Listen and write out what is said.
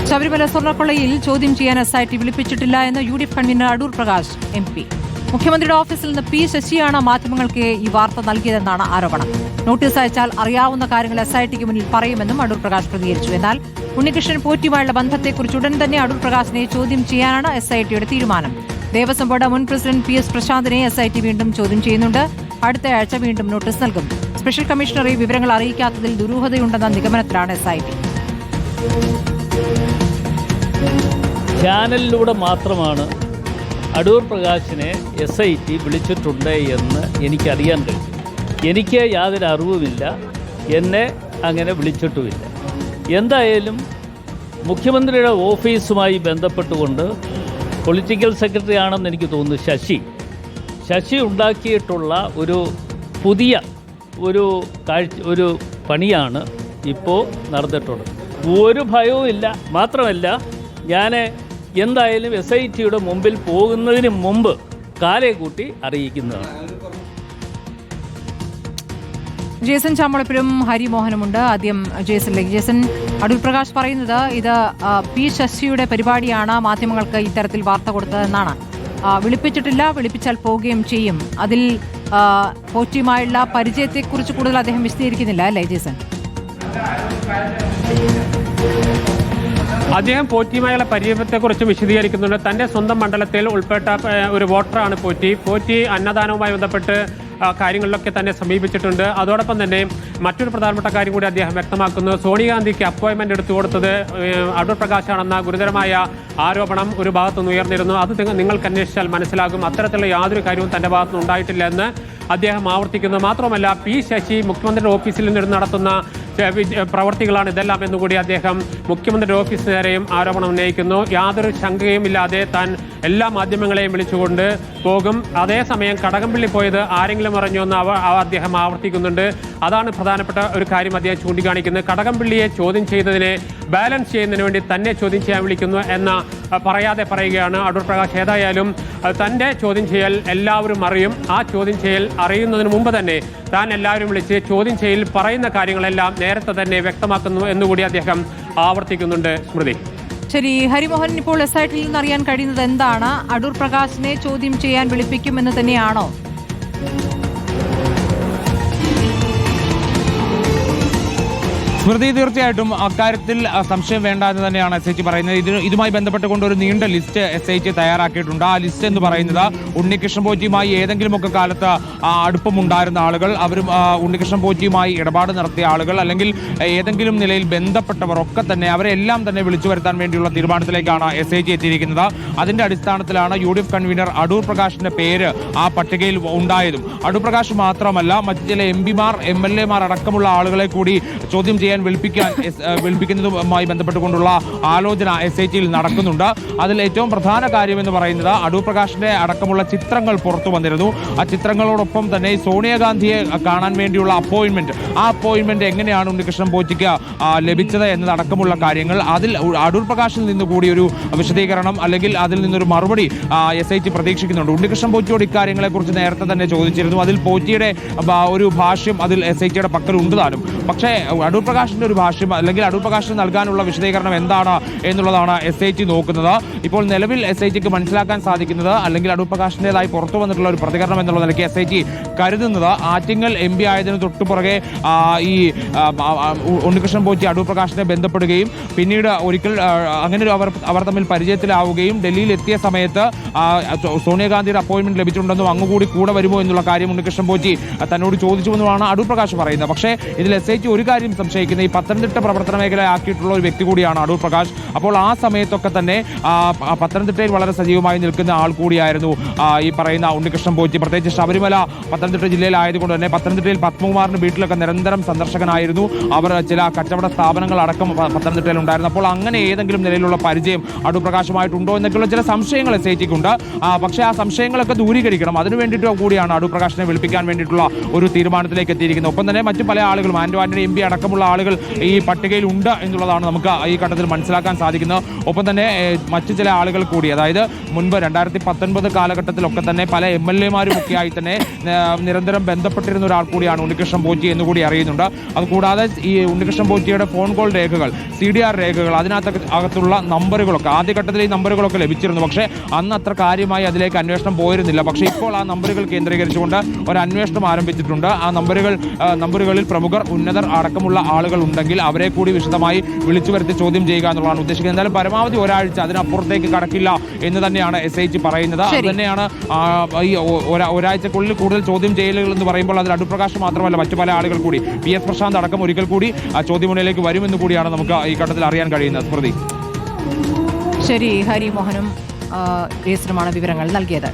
ശബരിമല സ്വർണ്ണക്കൊള്ളയിൽ ചോദ്യം ചെയ്യാൻ SIT വിളിപ്പിച്ചിട്ടില്ല എന്ന് UDF convener Adoor Prakash MP. മുഖ്യമന്ത്രിയുടെ ഓഫീസിൽ നിന്ന് P. ശശിയാണ് മാധ്യമങ്ങൾക്ക് ഈ വാർത്ത നൽകിയതെന്നാണ് ആരോപണം. നോട്ടീസ് അയച്ചാൽ അറിയാവുന്ന കാര്യങ്ങൾ SITക്ക് മുന്നിൽ പറയുമെന്നും അടൂർ പ്രകാശ് പ്രതികരിച്ചു. എന്നാൽ ഉണ്ണികൃഷ്ണൻ പോറ്റിയുമായുള്ള ബന്ധത്തെക്കുറിച്ച് ഉടൻ തന്നെ അടൂർ പ്രകാശിനെ ചോദ്യം ചെയ്യാനാണ് SITയുടെ തീരുമാനം. ദേവസ്വം ബോർഡ് മുൻ പ്രസിഡന്റ് PS പ്രശാന്തിനെ SIT വീണ്ടും ചോദ്യം ചെയ്യുന്നുണ്ട്. അടുത്തയാഴ്ച വീണ്ടും നോട്ടീസ് നൽകും. സ്പെഷ്യൽ കമ്മീഷണറെ വിവരങ്ങൾ അറിയിക്കാത്തതിൽ ദുരൂഹതയുണ്ടെന്ന നിഗമനത്തിലാണ് SIT. ചാനലിലൂടെ മാത്രമാണ് അടൂർ പ്രകാശിനെ SIT വിളിച്ചിട്ടുണ്ട് എന്ന് എനിക്കറിയാൻ കഴിയും. എനിക്ക് യാതൊരു അറിവുമില്ല, എന്നെ അങ്ങനെ വിളിച്ചിട്ടുമില്ല. എന്തായാലും മുഖ്യമന്ത്രിയുടെ ഓഫീസുമായി ബന്ധപ്പെട്ടുകൊണ്ട് പൊളിറ്റിക്കൽ സെക്രട്ടറി ആണെന്ന് എനിക്ക് തോന്നുന്നു ശശി ഉണ്ടാക്കിയിട്ടുള്ള ഒരു പുതിയ ഒരു പണിയാണ് ഇപ്പോൾ നടന്നിട്ടുള്ളത്. ഒരു ഭയവും ഇല്ല. മാത്രമല്ല, ഞാൻ എന്തായാലും SITയുടെ മുമ്പിൽ പോകുന്നതിന് മുമ്പ് കാലേ കൂട്ടി അറിയിക്കുന്നതാണ്. ജേസൺ ചാമളപ്പിലും ഹരിമോഹനുമുണ്ട്. ആദ്യം ജേസൺ, അടൂർ പ്രകാശ് പറയുന്നത് ഇത് P. ശശിയുടെ പരിപാടിയാണ് മാധ്യമങ്ങൾക്ക് ഇത്തരത്തിൽ വാർത്ത കൊടുത്തതെന്നാണ്. വിളിപ്പിച്ചിട്ടില്ല, വിളിപ്പിച്ചാൽ പോവുകയും ചെയ്യും. അതിൽ പോറ്റിയുമായുള്ള പരിചയത്തെക്കുറിച്ച് കൂടുതൽ അദ്ദേഹം വിശദീകരിക്കുന്നില്ല അല്ലേ ജേസൺ? അദ്ദേഹം പോറ്റിയുമായുള്ള പരിചയത്തെക്കുറിച്ച് വിശദീകരിക്കുന്നുണ്ട്. തൻ്റെ സ്വന്തം മണ്ഡലത്തിൽ ഉൾപ്പെട്ട ഒരു വോട്ടറാണ് പോറ്റി അന്നദാനവുമായി ബന്ധപ്പെട്ട് കാര്യങ്ങളിലൊക്കെ തന്നെ സമീപിച്ചിട്ടുണ്ട്. അതോടൊപ്പം തന്നെ മറ്റൊരു പ്രധാനപ്പെട്ട കാര്യം കൂടി അദ്ദേഹം വ്യക്തമാക്കുന്നു. സോണിയാഗാന്ധിക്ക് അപ്പോയിൻമെന്റ് എടുത്തു കൊടുത്തത് അടൂർ പ്രകാശാണെന്ന ഗുരുതരമായ ആരോപണം ഒരു ഭാഗത്തുനിന്ന് ഉയർന്നിരുന്നു. അത് നിങ്ങൾക്ക് അന്വേഷിച്ചാൽ മനസ്സിലാകും. അത്തരത്തിലുള്ള യാതൊരു കാര്യവും തൻ്റെ ഭാഗത്തുനിന്ന് ഉണ്ടായിട്ടില്ല എന്ന് അദ്ദേഹം ആവർത്തിക്കുന്നു. മാത്രമല്ല, P. ശശി മുഖ്യമന്ത്രിയുടെ ഓഫീസിൽ നിന്ന് നടത്തുന്ന പ്രവർത്തികളാണ് ഇതെല്ലാം എന്നുകൂടി അദ്ദേഹം മുഖ്യമന്ത്രിയുടെ ഓഫീസിന് നേരെയും ആരോപണം ഉന്നയിക്കുന്നു. യാതൊരു ശങ്കയും ഇല്ലാതെ താൻ എല്ലാ മാധ്യമങ്ങളെയും വിളിച്ചുകൊണ്ട് പോകും. അതേസമയം കടകംപള്ളി പോയത് ആരെങ്കിലും അറിഞ്ഞോ എന്ന് അദ്ദേഹം ആവർത്തിക്കുന്നുണ്ട്. അതാണ് പ്രധാനപ്പെട്ട ഒരു കാര്യം അദ്ദേഹം ചൂണ്ടിക്കാണിക്കുന്നത്. കടകംപള്ളിയെ ചോദ്യം ചെയ്തതിനെ ബാലൻസ് ചെയ്യുന്നതിന് വേണ്ടി തന്നെ ചോദ്യം ചെയ്യാൻ വിളിക്കുന്നു എന്ന പറയാതെ പറയുകയാണ് അടൂർ പ്രകാശ്. ഏതായാലും തൻ്റെ ചോദ്യം ചെയ്യൽ എല്ലാവരും അറിയും. ആ ചോദ്യം ചെയ്യൽ അറിയുന്നതിന് മുമ്പ് തന്നെ താൻ എല്ലാവരും വിളിച്ച് ചോദ്യം ചെയ്യൽ പറയുന്ന കാര്യങ്ങളെല്ലാം നേരത്തെ തന്നെ വ്യക്തമാക്കുന്നു എന്നുകൂടി അദ്ദേഹം ആവർത്തിക്കുന്നുണ്ട്. സ്മൃതി. ശരി, ഹരിമോഹൻ, ഇപ്പോൾ SITയിൽ നിന്ന് അറിയാൻ കഴിയുന്നത് എന്താണ്? അടൂർ പ്രകാശിനെ ചോദ്യം ചെയ്യാൻ വിളിപ്പിക്കുമെന്ന് തന്നെയാണോ? സ്മൃതി, തീർച്ചയായിട്ടും അക്കാര്യത്തിൽ സംശയം വേണ്ട എന്ന് തന്നെയാണ് SIT പറയുന്നത്. ഇതുമായി ബന്ധപ്പെട്ടുകൊണ്ട് ഒരു നീണ്ട ലിസ്റ്റ് SIT തയ്യാറാക്കിയിട്ടുണ്ട്. ആ ലിസ്റ്റ് എന്ന് പറയുന്നത് ഉണ്ണികൃഷ്ണൻ പോറ്റിയുമായി ഏതെങ്കിലുമൊക്കെ കാലത്ത് അടുപ്പമുണ്ടായിരുന്ന ആളുകൾ, അവരും ഉണ്ണികൃഷ്ണൻ പോറ്റിയുമായി ഇടപാട് നടത്തിയ ആളുകൾ, അല്ലെങ്കിൽ ഏതെങ്കിലും നിലയിൽ ബന്ധപ്പെട്ടവർ ഒക്കെ തന്നെ അവരെല്ലാം തന്നെ വിളിച്ചു വരുത്താൻ വേണ്ടിയുള്ള തീരുമാനത്തിലേക്കാണ് SIT എത്തിയിരിക്കുന്നത്. അതിന്റെ അടിസ്ഥാനത്തിലാണ് UDF കൺവീനർ അടൂർ പ്രകാശിന്റെ പേര് ആ പട്ടികയിൽ ഉണ്ടായതും. അടൂർ പ്രകാശ് മാത്രമല്ല, മറ്റു ചില MPമാർ MLA മാർ അടക്കമുള്ള ആളുകളെ കൂടി ചോദ്യം ചെയ്യാൻ വിളിപ്പിക്കുന്നതുമായി ബന്ധപ്പെട്ടുകൊണ്ടുള്ള ആലോചന SITയിൽ നടക്കുന്നുണ്ട്. അതിൽ ഏറ്റവും പ്രധാന കാര്യം എന്ന് പറയുന്നത് അടൂർ പ്രകാശിന്റെ അടക്കമുള്ള ചിത്രങ്ങൾ പുറത്തു വന്നിരുന്നു. ആ ചിത്രങ്ങളോടൊപ്പം തന്നെ സോണിയാഗാന്ധിയെ കാണാൻ വേണ്ടിയുള്ള ആ അപ്പോയിന്റ്മെന്റ് എങ്ങനെയാണ് ഉണ്ണികൃഷ്ണൻ പോറ്റിക്ക് ലഭിച്ചത് എന്നതടക്കമുള്ള കാര്യങ്ങൾ, അതിൽ അടൂർ പ്രകാശിൽ നിന്ന് കൂടി ഒരു വിശദീകരണം അല്ലെങ്കിൽ അതിൽ നിന്നൊരു മറുപടി SIT പ്രതീക്ഷിക്കുന്നുണ്ട്. ഉണ്ണികൃഷ്ണൻ പോറ്റിയോട് ഇക്കാര്യങ്ങളെ കുറിച്ച് നേരത്തെ തന്നെ ചോദിച്ചിരുന്നു. അതിൽ പോറ്റിയുടെ ഒരു ഭാഷ്യം അതിൽ SITയുടെ പക്കൽ ഉണ്ട് താനും. പക്ഷേ അടൂർ പ്രകാശിന്റെ ഒരു ഭാഷ്യം അല്ലെങ്കിൽ അടൂർ പ്രകാശിന് നൽകാനുള്ള വിശദീകരണം എന്താണ് എന്നുള്ളതാണ് SIT നോക്കുന്നത്. ഇപ്പോൾ നിലവിൽ SITക്ക് മനസ്സിലാക്കാൻ സാധിക്കുന്നത്, അല്ലെങ്കിൽ അടൂർ പ്രകാശിൻ്റെതായി പുറത്തു വന്നിട്ടുള്ള ഒരു പ്രതികരണം എന്നുള്ള നിലയ്ക്ക് SIT കരുതുന്നത്, ആറ്റിങ്ങൽ MP ആയതിനു തൊട്ടുപുറകെ ഈ ഉണ്ണികൃഷ്ണൻ പോറ്റി അടൂർ പ്രകാശിനെ ബന്ധപ്പെടുകയും പിന്നീട് ഒരിക്കൽ അങ്ങനെ അവർ തമ്മിൽ പരിചയത്തിലാവുകയും ഡൽഹിയിൽ എത്തിയ സമയത്ത് സോണിയാഗാന്ധിയുടെ അപ്പോയിന്റ്മെന്റ് ലഭിച്ചിട്ടുണ്ടെന്നും അങ്ങുകൂടി കൂടെ വരുമോ എന്നുള്ള കാര്യം ഉണ്ണികൃഷ്ണൻ പോറ്റി തന്നോട് ചോദിച്ചുവെന്നുമാണ് അടൂർ പ്രകാശ് പറയുന്നത്. പക്ഷേ ഇതിൽ SIT ഒരു കാര്യം സംശയിക്കുന്ന, ഈ പത്തനംതിട്ട പ്രവർത്തന മേഖലയാക്കിയിട്ടുള്ള ഒരു വ്യക്തി കൂടിയാണ് അടൂർ പ്രകാശ്. അപ്പോൾ ആ സമയത്തൊക്കെ തന്നെ പത്തനംതിട്ടയിൽ വളരെ സജീവമായി നിൽക്കുന്ന ആൾ കൂടിയായിരുന്നു ഈ പറയുന്ന ഉണ്ണികൃഷ്ണൻ പോറ്റി. പ്രത്യേകിച്ച് ശബരിമല പത്തനംതിട്ട ജില്ലയിലായതുകൊണ്ട് തന്നെ പത്തനംതിട്ടയിൽ പത്മകുമാറിന്റെ വീട്ടിലൊക്കെ നിരന്തരം സന്ദർശകനായിരുന്നു. അവർ ചില കച്ചവട സ്ഥാപനങ്ങൾ അടക്കം പത്തനംതിട്ടയിൽ ഉണ്ടായിരുന്നു. അപ്പോൾ അങ്ങനെ ഏതെങ്കിലും നിലയിലുള്ള പരിചയം അടൂർ പ്രകാശുമായിട്ടുണ്ടോ എന്നൊക്കെയുള്ള ചില സംശയങ്ങൾ SITക്കുണ്ട്. പക്ഷേ ആ സംശയങ്ങളൊക്കെ ദൂരീകരിക്കണം. അതിനു വേണ്ടിയിട്ട് കൂടിയാണ് അടൂർ പ്രകാശിനെ വിളിപ്പിക്കാൻ വേണ്ടിയിട്ടുള്ള ഒരു തീരുമാനത്തിലേക്ക് എത്തിയിരിക്കുന്നത്. ഒപ്പം തന്നെ മറ്റു പല ആളുകളും, ആന്റോ ആന്റണി MP അടക്കമുള്ള ആളുകൾ ആളുകൾ ഈ പട്ടികയിൽ ഉണ്ട് എന്നുള്ളതാണ് നമുക്ക് ഈ ഘട്ടത്തിൽ മനസ്സിലാക്കാൻ സാധിക്കുന്നത്. ഒപ്പം തന്നെ മറ്റു ചില ആളുകൾ കൂടി, അതായത് മുൻപ് 2019 കാലഘട്ടത്തിലൊക്കെ തന്നെ പല MLA-മാരും ഒക്കെയായി തന്നെ നിരന്തരം ബന്ധപ്പെട്ടിരുന്ന ഒരാൾ കൂടിയാണ് ഉണ്ണികൃഷ്ണൻ പോറ്റി എന്നുകൂടി അറിയുന്നുണ്ട്. അതുകൂടാതെ ഈ ഉണ്ണികൃഷ്ണൻ പോറ്റിയുടെ ഫോൺ കോൾ രേഖകൾ, CDR രേഖകൾ, അകത്തുള്ള നമ്പറുകളൊക്കെ ആദ്യഘട്ടത്തിൽ ഈ നമ്പറുകളൊക്കെ ലഭിച്ചിരുന്നു. പക്ഷേ അന്ന് അത്ര കാര്യമായി അതിലേക്ക് അന്വേഷണം പോയിരുന്നില്ല. പക്ഷേ ഇപ്പോൾ ആ നമ്പറുകൾ കേന്ദ്രീകരിച്ചുകൊണ്ട് ഒരു അന്വേഷണം ആരംഭിച്ചിട്ടുണ്ട്. ആ നമ്പറുകളിൽ പ്രമുഖർ, ഉന്നതർ അടക്കമുള്ള ആളുകൾ ഉണ്ടെങ്കിൽ അവരെ കൂടി വിശദമായി വിളിച്ചു വരുത്തി ചോദ്യം ചെയ്യുക എന്നുള്ളതാണ് ഉദ്ദേശിക്കുന്നത്. എന്തായാലും പരമാവധി ഒരാഴ്ച, അതിനപ്പുറത്തേക്ക് കടക്കില്ല എന്ന് തന്നെയാണ് SIT പറയുന്നത്. അത് തന്നെയാണ് ഈ ഒരാഴ്ചക്കുള്ളിൽ കൂടുതൽ ചോദ്യം ചെയ്യലുകൾ എന്ന് പറയുമ്പോൾ അതിൽ അടൂർ പ്രകാശ് മാത്രമല്ല മറ്റു പല ആളുകൾ കൂടി, PS പ്രശാന്ത് അടക്കം ഒരിക്കൽ കൂടി ചോദ്യമുന്നയിലേക്ക് വരുമെന്ന് കൂടിയാണ് നമുക്ക് ഈ ഘട്ടത്തിൽ അറിയാൻ കഴിയുന്നത്. സ്മൃതി. ശരി, ഹരിമോഹനും വിവരങ്ങൾ നൽകിയത്.